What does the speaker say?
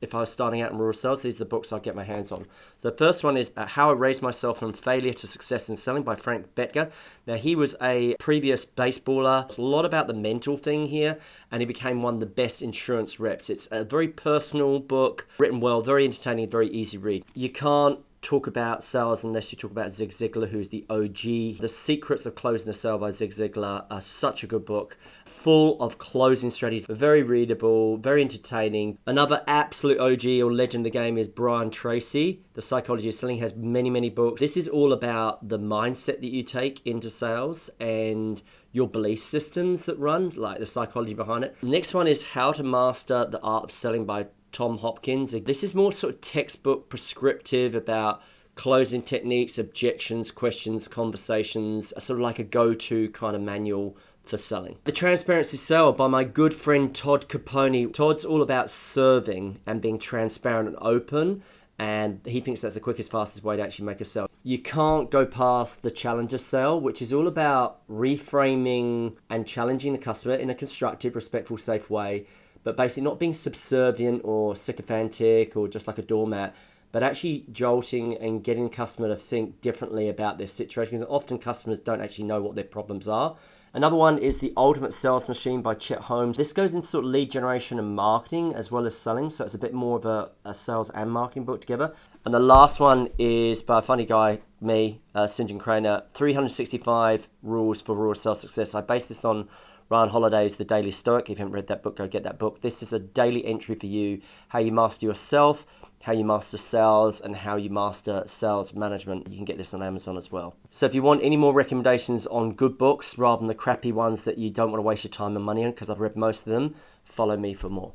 if I was starting out in rural sales, these are the books I'd get my hands on. So the first one is How I Raised Myself from Failure to Success in Selling by Frank Bettger. Now, he was a previous baseballer. It's a lot about the mental thing here, and he became one of the best insurance reps. It's a very personal book, written well, very entertaining, very easy read. You can't talk about sales unless you talk about Zig Ziglar, who's the OG. The Secrets of Closing a Sale by Zig Ziglar are such a good book, full of closing strategies, very readable, very entertaining. Another absolute OG or legend of the game is Brian Tracy. The Psychology of Selling has many, many books. This is all about the mindset that you take into sales and your belief systems that run, like the psychology behind it. Next one is How to Master the Art of Selling by Tom Hopkins. This is more sort of textbook prescriptive about closing techniques, objections, questions, conversations, sort of like a go-to kind of manual for selling. The Transparency Sale by my good friend Todd Capone. Todd's all about serving and being transparent and open, and he thinks that's the quickest, fastest way to actually make a sale. You can't go past the Challenger Sale, which is all about reframing and challenging the customer in a constructive, respectful, safe way, but basically not being subservient or sycophantic or just like a doormat, but actually jolting and getting the customer to think differently about their situation. Because often customers don't actually know what their problems are. Another one is The Ultimate Sales Machine by Chet Holmes. This goes into sort of lead generation and marketing as well as selling, so it's a bit more of a sales and marketing book together. And the last one is by a funny guy, me, St. John Craner, 365 Rules for Rural Sales Success. I based this on Ryan Holiday's The Daily Stoic. If you haven't read that book, go get that book. This is a daily entry for you, how you master yourself, how you master sales, and how you master sales management. You can get this on Amazon as well. So if you want any more recommendations on good books rather than the crappy ones that you don't want to waste your time and money on, because I've read most of them, follow me for more.